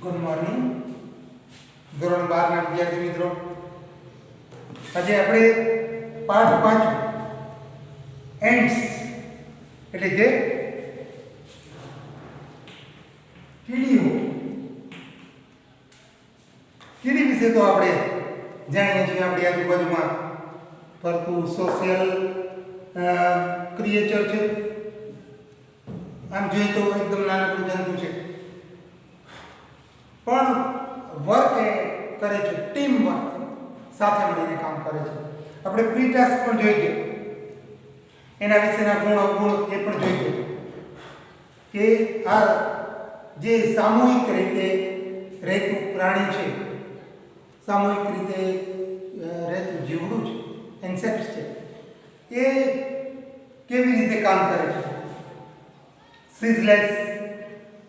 Good morning ધોરણ 12 ના વિદ્યાર્થી મિત્રો, આજે આપણે પાઠ 5 એન્ડ્સ એટલે કે કીડીઓ કીડી વિશે તો આપણે જાણીએ છીએ. આપણી આજુબાજુમાં ફરતું સોશિયલ ક્રિએચર છે. આમ જોઈએ તો એકદમ નાનકડું જંતુ છે, પણ વર્ક એ કરે છે, ટીમ વર્ક, સાથે મળીને કામ કરે છે. આપણે પ્રી ટાસ્ક પણ જોઈએ, એના વિશેના ગુણ અવગુણ એ પણ જોઈએ કે આ જે સામૂહિક રીતે રહેતું પ્રાણી છે, સામૂહિક રીતે રહેતું જીવડું છે, ઇન્સેક્ટ છે, એ કેવી રીતે કામ કરે છે. સીઝલેસ,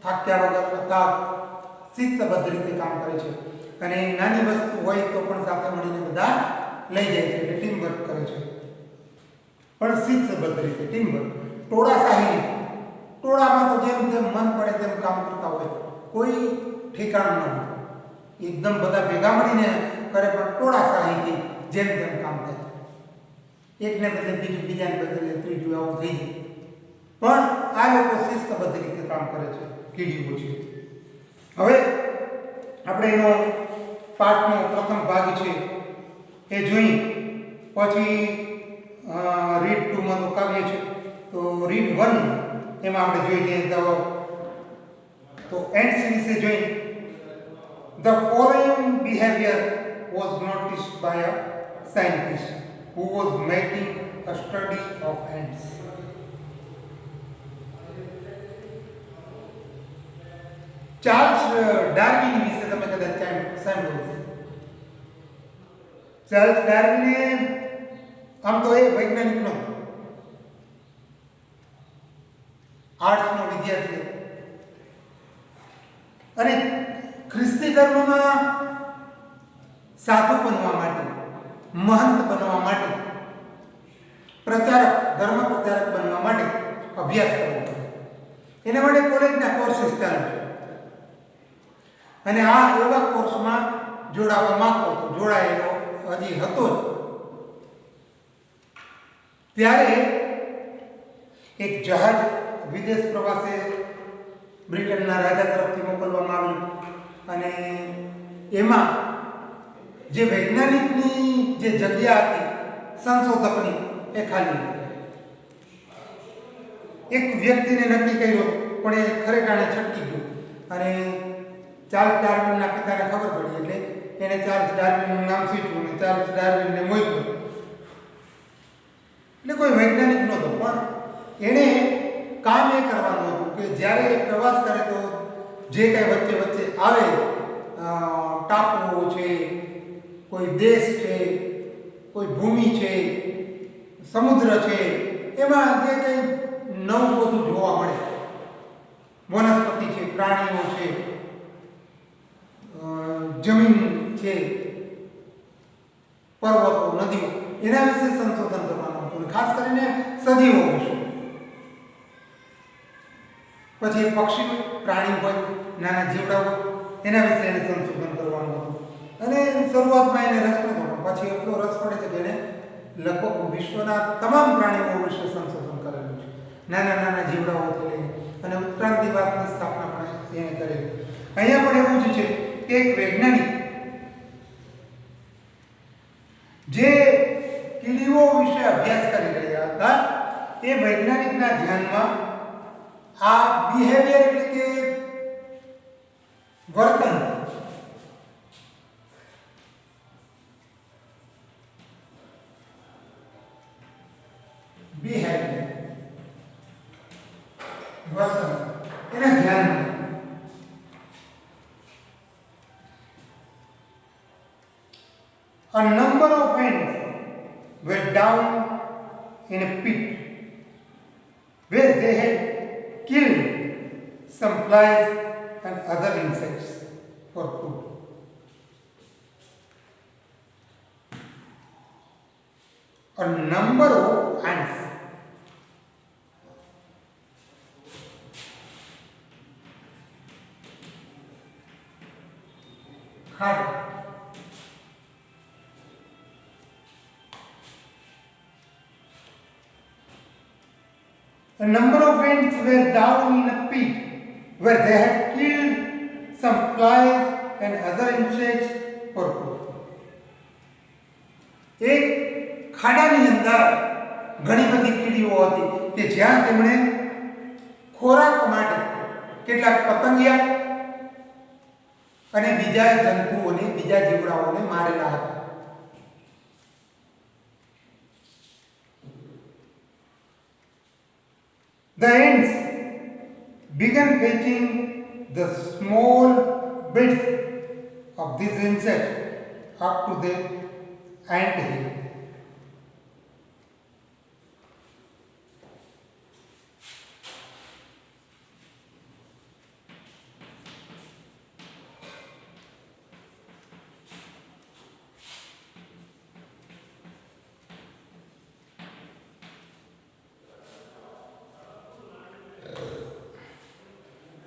થાક્યા વગર અથાગ શિસ્તબદ્ધ રીતે કામ કરે છે, અને નાની વસ્તુ હોય તો પણ સાથે મળીને બધા લઈ જાય છે, એટલે ટીમ વર્ક કરે છે. પણ શિસ્તબદ્ધ રીતે ટીમ વર્ક, ટોળાશાહી, ટોળામાં તો જેમ જેમ મન પડે તેમ કામ કરતા હોય, કોઈ ઠેકાણું ન હોય, એકદમ બધા ભેગા મળીને કરે, પણ ટોળાશાહીથી જેમ તેમ કામ થાય, એકને બદલે બીજું, બીજાને બદલે ત્રીજું, આવું થઈ જાય. પણ આ લોકો શિસ્તબદ્ધ રીતે કામ કરે છે, કીડીઓ છે. હવે આપણે એનો પાઠનો પ્રથમ ભાગ છે એ જોઈ, પછી રીડ 2 માં તો કાવ્ય છે, તો રીડ 1 એમાં આપણે જોઈ લઈએ તો એન્ડ્સ વિશે જોઈ. The following behavior was noticed by a scientist who was making a study of ants. Charles Darwin વિશે તમે કદાચ સાંભળ્યું છે. ચાર્લ્સ ડાર્વિને આમ તો એ વૈજ્ઞાનિક નો, આર્ટ્સનો વિદ્યાર્થી હતો, અને ખ્રિસ્તી ધર્મમાં સાધુ બનવા માટે, મહંત બનવા માટે, પ્રચારક, ધર્મ પ્રચારક બનવા માટે અભ્યાસ કરવો પડે. એના માટે કોલેજના કોર્સીસ ચાલુ છે, અને આ એવા કોર્સમાં જોડાવા માંગતો હતો, જોડાયેલો હજી હતો જ. ત્યારે એક જહાજ વિદેશ પ્રવાસે બ્રિટનના રાજા તરફથી મોકલવામાં આવ્યું, અને એમાં જે વૈજ્ઞાનિકની જે જગ્યા હતી સંશોધકની, એ ખાલી હતી. એક વ્યક્તિને નક્કી કર્યું, પણ એ ખરેખર છટકી ગયું, અને ચાર્લ્સ ડાર્વિનના પિતાને ખબર પડી, એટલે એને ચાર્લ્સ ડાર્વિનનું નામ સૂચવ્યું અને ચાર્લ્સ ડાર્વિનને મોકલ્યો. એટલે કોઈ વૈજ્ઞાનિક નહોતો, પણ એણે કામ એ કરવાનું હતું કે જ્યારે પ્રવાસ કરે તો જે કાંઈ વચ્ચે વચ્ચે આવે, ટાપુઓ છે, કોઈ દેશ છે, કોઈ ભૂમિ છે, સમુદ્ર છે, એમાં જે કંઈ નવું બધું જોવા મળે, વનસ્પતિ છે, પ્રાણીઓ છે, જમીન છે, પર્વતો, નદીઓ, એના વિશે સંશોધન કરવાનું હતું, ખાસ કરીને સજીવો વિશે. પછી પક્ષી, પ્રાણી હોય, નાના જીવડાઓ, એના વિશે એને સંશોધન કરવાનું હતું. અને શરૂઆતમાં એને રસ નહોતો, પણ પછી એટલો રસ પડે છે કે એને લગભગ વિશ્વના તમામ પ્રાણીઓ વિશે સંશોધન કરેલું છે, નાના નાના જીવડાઓથી લઈને, અને ઉત્ક્રાંતિવાદની સ્થાપના પણ એને કરેલી. અહીંયા પણ એવું જ છે કે એક વૈજ્ઞાનિક જે કીડીઓ વિશે અભ્યાસ કરી રહ્યા હતા, એ વૈજ્ઞાનિકના ધ્યાનમાં આ બિહેવિયર એટલે કે વર્તન, બિહેવિયર, વર્તન, એના ધ્યાનમાં a number of ants were down in a pit where they had killed some flies and other insects for food. A number of ants. ખાડો. A number of ants were down in a pit where they had killed some flies and other insects for food. એક ખાડાની અંદર ઘણી બધી કીડીઓ હતી કે જ્યાં તેમણે ખોરાક માટે કેટલાક પતંગિયા અને બીજા જંતુઓને બીજા જીવડાઓને મારેલા હતા. The ants began fetching the small bits of these insects up to the ant hill.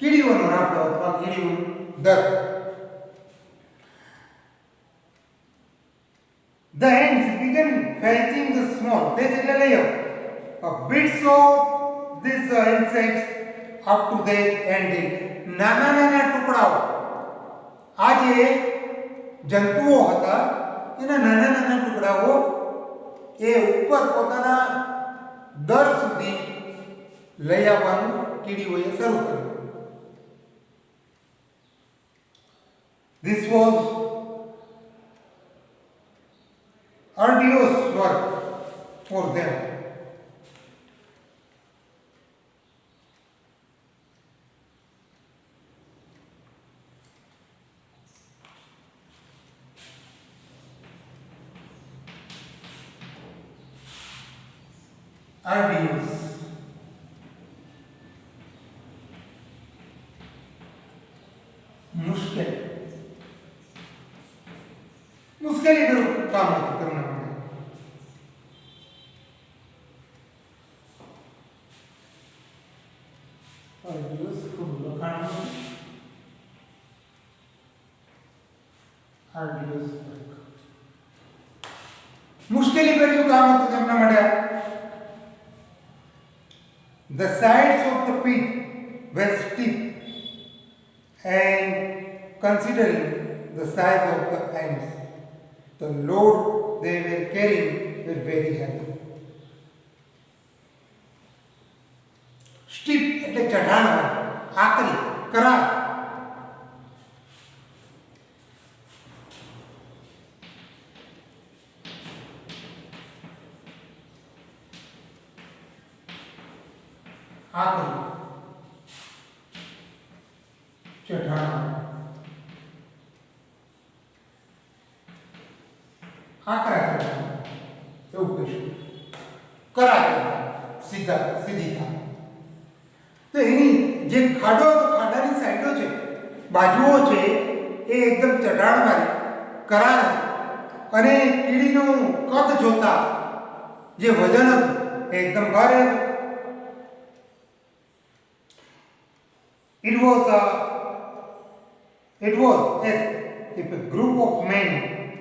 કીડીઓનો રાફડો અથવા કીડીઓનું દર. The ants began fetching the small, fetch એટલે લઈ આવો, bits of these insects up to the ant hill. નાના નાના ટુકડાઓ, આ જે જંતુઓ હતા એના નાના નાના ટુકડાઓ એ ઉપર પોતાના દર સુધી લઈ આવવાનું કીડીઓએ શરૂ કર્યું. This was arduous work for them. Arduous. मुश्किल मुश्किल काम करना पड़ेगा. मुश्किली भर्યું કામ હતું તેમના માટે. The sides of the pit were steep and considering the size of the ants, the load they were carrying were very heavy. Steep એટલે ચઢાણ, આકરી, કરાર. આકરી, ચઢાણ, આકરા ચઢાણ એવું કહીશું. કરાર સીધા સીધી થાય. તો એની જે ખાડો ખાડાની સાઈડો છે, બાજુઓ છે, એ એકદમ ચઢાણવાળી કરાર અને કીડીનું કદ જોતા જે વજન હતું એ એકદમ ભારે હતું. It was as if a group of men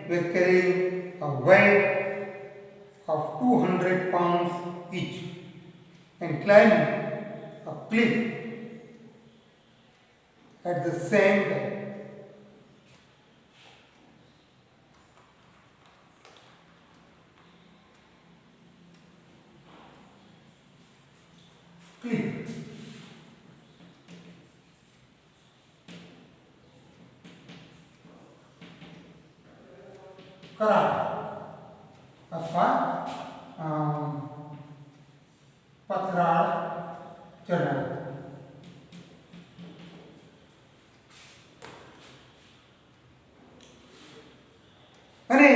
were carrying a weight of 200 pounds each and climbing a cliff at the same time. Cliff. કરાર અથવા પથરાળ ચઢાણ. અને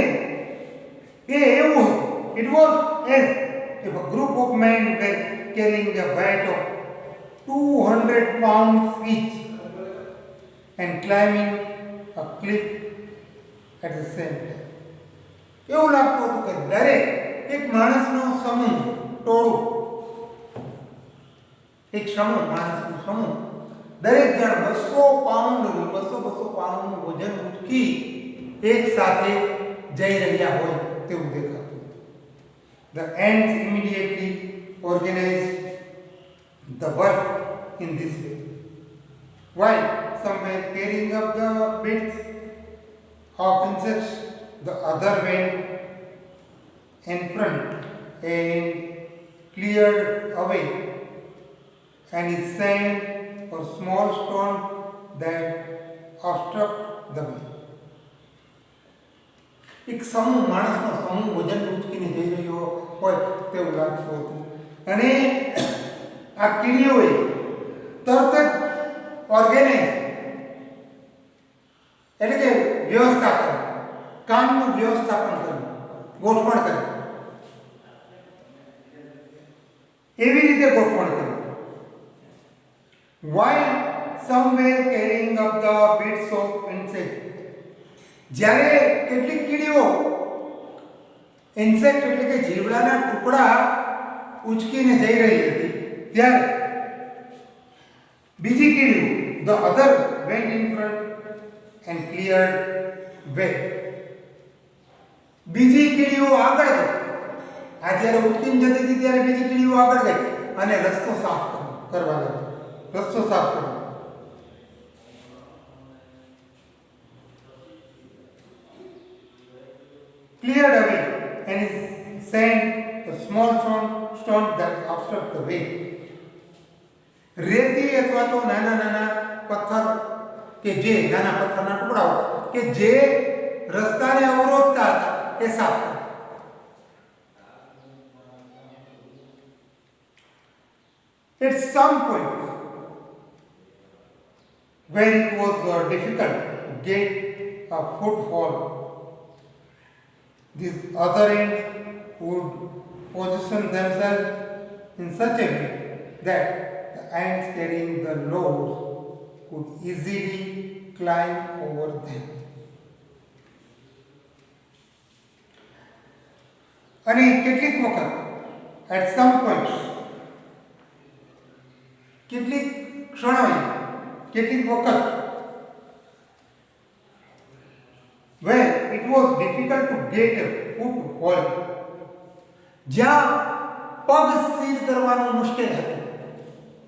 એ એવું હતું. It was as if a group of men were carrying a weight of 200 pounds each and climbing a cliff at the same time. એવું લાગતું હતું કે દરેક એક માણસનો સમૂહ, ટોળું, એક સમૂહ, માણસનો સમૂહ, દરેક જણ 200 પાઉન્ડનું 200 પાઉન્ડનું વજન ઉચકી એક સાથે જઈ રહ્યા હોય તેવું દેખાતું. The ants immediately organized the work in this way. While some were carrying up the bits of insects, the other went in front and cleared away any sand or small stone that obstruct the way. એક સમૂહ માણસનો સમૂહ વજન ઉચકીને જઈ રહ્યો હોય તેવું લાગતું હતું અને આ કીડીઓએ તરત જ ઓર્ગેનાઇઝ એટલે કે વ્યવસ્થા કરી, કામનું વ્યવસ્થાપન કર્યું, ગોઠવણ કરી. એવી રીતે ગોઠવણ કરી. While some were carrying up the bits of insect, જ્યારે કેટલીક કીડીઓ ઇન્સેક્ટ એટલે કે જીવડાના ટુકડા ઉચકીને જઈ રહી હતી ત્યારે બીજી કીડીઓ the other went in front and cleared way. બીજી કીડીઓ આગળ ગઈ. આ જ્યારે ઉચકીને જતી હતી ત્યારે બીજી કીડીઓ આગળ ગઈ અને રસ્તો સાફ કરવા લાગી. રસ્તો સાફ કર્યો. Cleared away any sand or small stone that obstruct the way. રેતી અથવા તો નાના નાના પથ્થર કે જે નાના પથ્થરના ટુકડાઓ કે જે રસ્તાને અવરોધતા હતા એ સાફ કર્યા. At some point where it was difficult to get a foothold, these other ends would position themselves in such a way that the ants carrying the loads could easily climb over them. અને કેટલીક વખત at some point કેટલીક ક્ષણોએ કેટલીક વખત where it was difficult to get a foothold, જ્યાં પગ સ્થિર કરવાનું મુશ્કેલ હતું.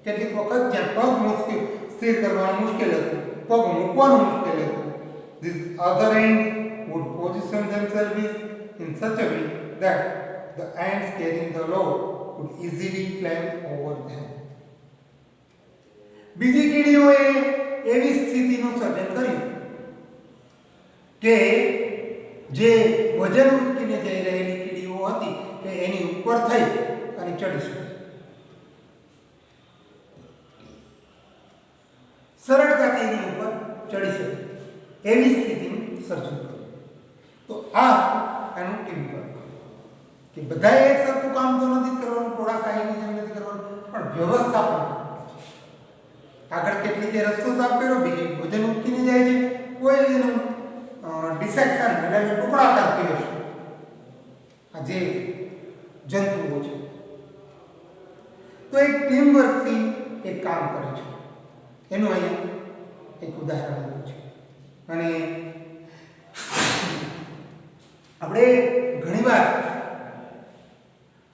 કેટલીક વખત જ્યાં પગ સ્થિર કરવાનું મુશ્કેલ હતું, પગ મૂકવાનું મુશ્કેલ હતું. These other ends would position themselves in such a way that the ants carrying the load could easily climb over them. બીજી કીડીઓએ એવી સ્થિતિનું સર્જન કર્યું કે જે વજન ઉચકીને જઈ રહેલી કીડીઓ હતી કે એની ઉપર થઈ અને ચડી શકે, સરળતાથી એની ઉપર ચડી શકે એવી સ્થિતિનું સર્જન કર્યું. તો આ એનું ટીમ વર્ક કે બધાએ એક સરખું કામ તો નથી કરવાનું, થોડા સાહીની જેમ નથી કરવાનું, પણ વ્યવસ્થાપન. આગળ કેટલીકે રસ્તો સાફ કર્યો, બીજી વજન ઉચકીને જાય છે, કોઈ એનું ડિસેક્શન એટલે ટુકડા કરતી હશે આ જે જંતુઓ છે. તો એક ટીમ વર્કથી એક કામ કરે છે એનું અહીંયા એક ઉદાહરણ આપ્યું છે. અને આપણે ઘણીવાર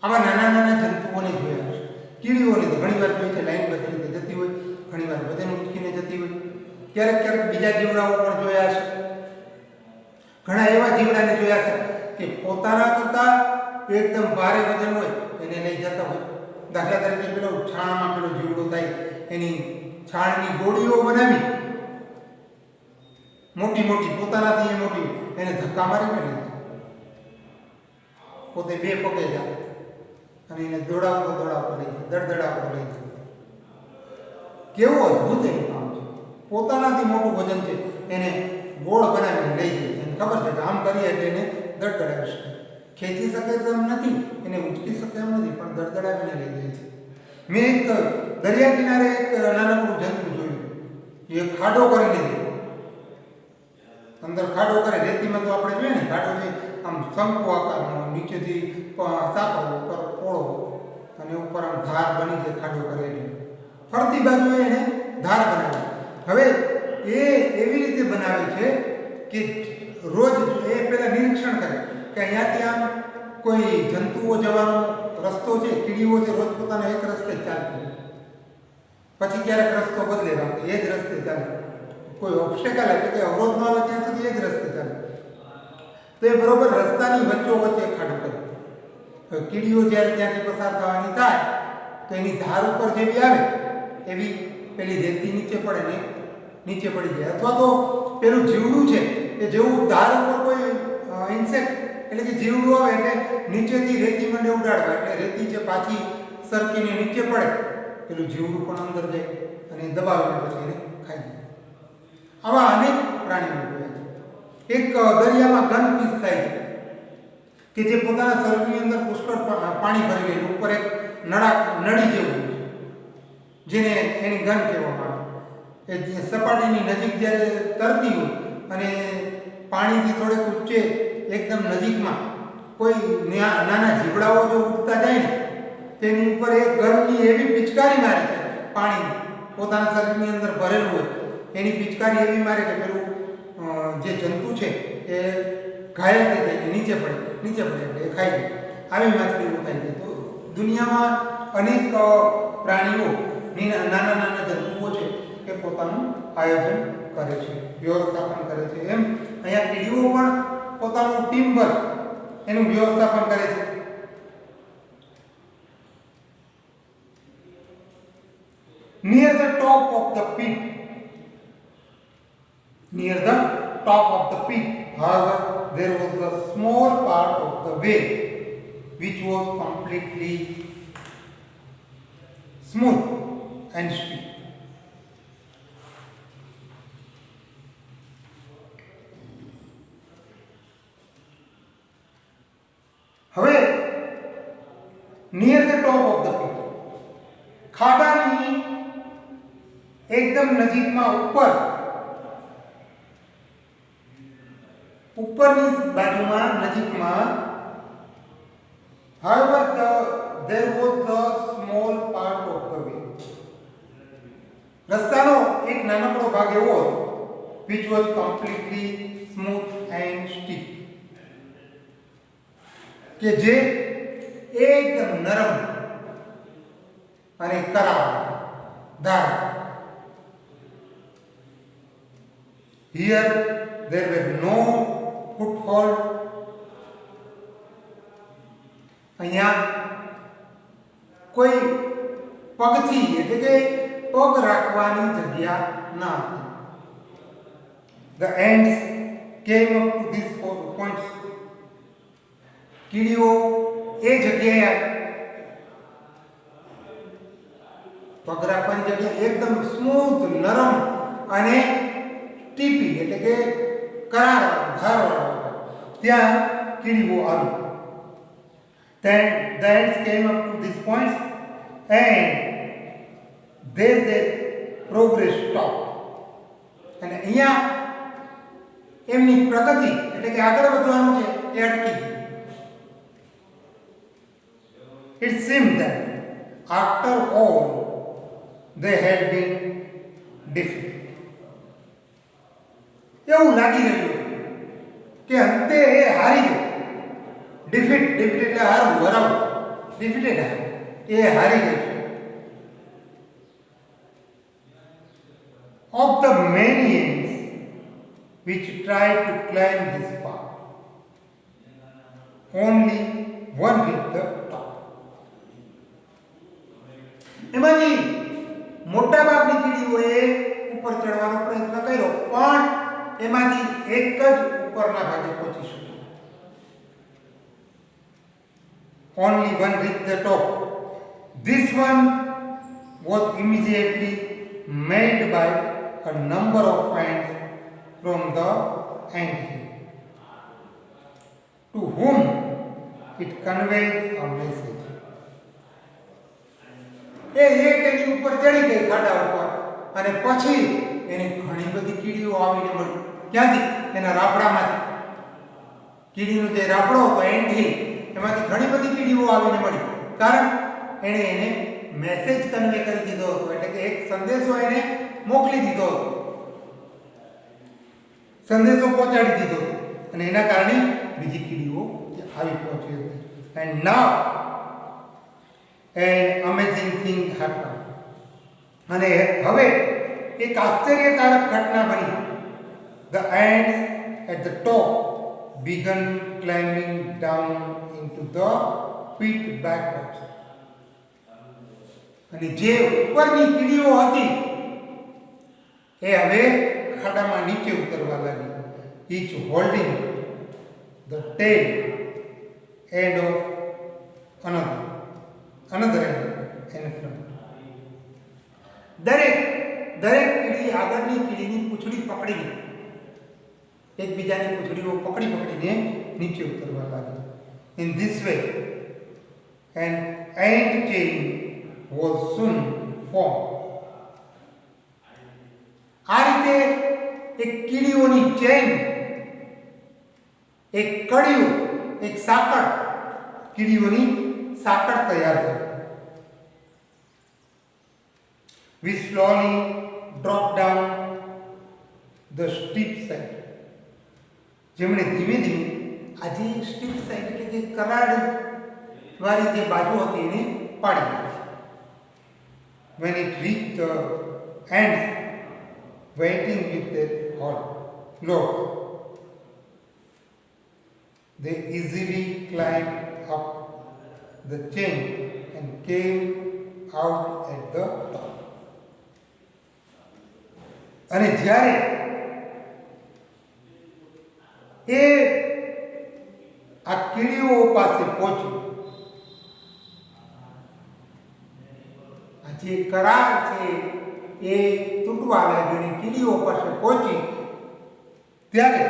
આવા નાના નાના જંતુઓને જોયા છે. કીડીઓને તો ઘણીવાર જોઈએ છે લાઈનબદ્ધ રીતે જતી હોય, ઘણીવાર વજન ઉચકીને જતી હોય, ક્યારેક ક્યારેક બીજા જીવડાઓ પણ જોયા છે. ઘણા એવા જીવડાને જોયા છે કે પોતાના કરતા એકદમ ભારે વજન હોય એને લઈ જતા હોય. દાખલા તરીકે પેલો છાણમાં પેલો જીવડો થાય એની છાણની ગોળીઓ બનાવી મોટી મોટી પોતાનાથી એ મોટી એને ધક્કા મારીને લઈ જાય, પોતે બે પગે જાય અને એને દોડાવતો લઈ જાય, દડદડાવતો લઈ જાય. કેવું અદ્ભુત એનું કામ છે. પોતાનાથી મોટું વજન છે એને ગોળ બનાવીને લઈ જાય. એને ખબર છે કે આમ કરીએ એટલે એને દડદડાવી શકે, ખેંચી શકે એમ નથી, એને ઉચકી શકે એમ નથી, પણ દડદડાવીને લઈ જાય છે. મેં એક દરિયા કિનારે એક નાનકડું જંતુ જોયું. એ ખાડો કરી લીધો, અંદર ખાડો કરે. રેતીમાં તો આપણે જોઈએ ને ખાડો છે આમ શંકુ આકારનો, નીચેથી સાંકડો, ઉપર પોળો અને ઉપર આમ ધાર બની જાય. ખાડો કરે એટલે ફરતી બાજુએ એને ધાર બનાવી. હવે એ એવી રીતે રીતે બનાવે છે કે રોજ એ પહેલા નિરીક્ષણ કરે કે અહીંયાથી આમ કોઈ જંતુઓ જવાનો રસ્તો છે, કીડીઓ છે, રોજ પોતાનો એક રસ્તે જ ચાલતી, પછી ક્યારેક રસ્તો બદલે રાખે, એ જ રસ્તે ચાલે, કોઈ ઓબ્સ્ટેકલ એટલે કે અવરોધ ન આવે ત્યાં સુધી એ જ રસ્તે ચાલે. તો એ બરોબર રસ્તાની વચ્ચે ખાડો કરે. કીડીઓ જ્યારે ત્યાંથી પસાર થવાની થાય તો એની ધાર ઉપર જેવી આવે એવી પેલી રેતી નીચે પડે ને નીચે પડી જાય. અથવા તો પેલું જીવડું છે એ જેવું ધાર ઉપર કોઈ ઇન્સેક્ટ એટલે કે જીવડું આવે એટલે નીચેથી રેતી મંડે ઉડાડવા, એટલે રેતી છે પાછી સરકીને નીચે પડે, પેલું જીવડું પણ અંદર જાય અને દબાવીને પછી એને ખાઈ જાય. આવા અનેક પ્રાણીઓ હોય છે. એક દરિયામાં ગનફિશ થાય છે કે જે પોતાના શરીરની અંદર પુષ્કળ પાણી ભરી લે, ઉપર એક નળી જેવું છે જેને એની ગન કહેવામાં આવે. એ સપાટીની નજીક જ્યારે તરતી હોય અને પાણીથી થોડેક ઊંચે એકદમ નજીકમાં કોઈ નાના જીવડાઓ જો ઉડતા જાય ને તેની ઉપર એક ગનની એવી પિચકારી મારે છે, પાણી પોતાના શરીરની અંદર ભરેલું હોય એની પિચકારી એવી મારે કે પેલું જે જંતુ છે એ ઘાયલ થઈ જાય, નીચે પડે એટલે એ ખાઈ જાય. આવી માછલીઓ ખાઈ જાય. તો દુનિયામાં અનેક પ્રાણીઓ નાના જંતુઓ છે એ પોતાનું આયોજન કરે છે, વ્યવસ્થાપન કરે છે. એમ અહીંયા કીડીઓ પણ પોતાનું ટીમ વર્ક એનું વ્યવસ્થાપન કરે છે. Near the top of the pit, however, there was a small part of the way which was completely smooth and steep. હવે near the top of the pit, ખાડાની એકદમ નજીકમાં ઉપરની બાજુમાં નજીકમાં, however there was the small part of the way, રસ્તાનો એક નાનકડો ભાગ એવો હતો which was completely smooth and steep, કે જે એકદમ નરમ અને કરાર. Here there were no foothold, અહીંયા કોઈ પગથી એટલે કે પગ રાખવાની જગ્યા ન હતી. The ants came up to these points, કીડીઓ એ જગ્યાએ પગ રાખવાની જગ્યા એકદમ સ્મૂથ, નરમ અને ટીપી એટલે કે ધારવાળો ત્યાં કીડીઓ આવી. Then the ants came up to these points and there their progress stopped. અને અહીંયા એમની પ્રગતિ એટલે કે આગળ વધવાનું છે એ અટકી ગઈ. It seemed that after all they had been defeated. એવું લાગી રહ્યું કે અંતે એ હારી ગયો. ડિફીટ એટલે હરાવવું, ડિફીટેડ એ હારી ગયો. Of the many ants which tried to climb this path, only one hit the top. એમાંથી મોટાભાગની કીડીઓએ ઉપર ચડવાનો પ્રયત્ન કર્યો પણ એમાંથી એક જ ઉપરના ભાગે પહોંચી શકી. Only one reached the top. This one was immediately made by a number of ants from the ant hill, to whom it conveyed a message. એક એની ઉપર ચડી ગઈ ખાડા ઉપર અને પછી એને ઘણી બધી કીડીઓ આવીને મળી. ક્યાંથી? એના રાફડામાંથી. કીડીનો જે રાફડો હતો એન્ટ હિલ, એમાંથી ઘણી બધી કીડીઓ આવીને મળી. કારણ એને મેસેજ કન્વે કરી દીધો હતો, એટલે કે એક સંદેશો એને મોકલી દીધો હતો. સંદેશો પહોંચાડી દીધો અને એના કારણે બીજી કીડીઓ આવી પહોંચી હતી. And now N amazing thing happen. અને હવે એક આશ્ચર્યકારક ઘટના બની. The ants at the top began climbing down into the pit backwards. અને જે ઉપરની કીડીઓ હતી એ હવે ખાડામાં નીચે ઉતરવા લાગી. each holding the tail end of another end in front. દરેક કીડી આગળની કીડીની પૂંછડી પકડીને એકબીજાની પૂંછડીઓ પકડીને નીચે ઉતરવા લાગી. In this way an ant chain was soon formed. આ રીતે એક કીડીઓની ચેન, એક કડીઓ, એક સાંકળ, કીડીઓની સાંકળ તૈયાર થઈ. We slowly dropped down the steep side. જેમણે ધીમે ધીમે આ જે સ્ટીપ સાઈડ કે જે કરાડ વાળી જે બાજુ હતી એને પાડી દીધી. When it reached the ants waiting with their load, they easily climbed up the chain and came out at the top. અને જ્યારે એ આ કીડીઓ પાસે પહોંચ્યું, આ જે કરાર છે એ તૂટવા લાગ્યો અને કીડીઓ પાસે પહોંચી ત્યારે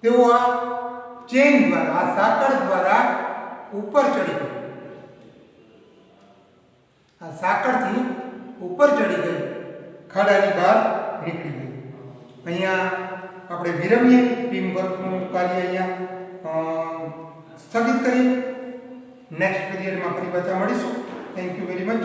તેઓ આ ચેન દ્વારા, આ સાંકળ દ્વારા ઉપર ચડી ગઈ. આ સાંકળથી ઉપર ચડી ગઈ, ખાડાની બહાર નીકળી ગઈ. અહીંયા આપણે વિરમીએ. ટીમ વર્કનું કાર્ય અહીંયા સ્થગિત કરી. નેક્સ્ટ પીરિયડમાં ફરી પાછા મળીશું. Thank you very much.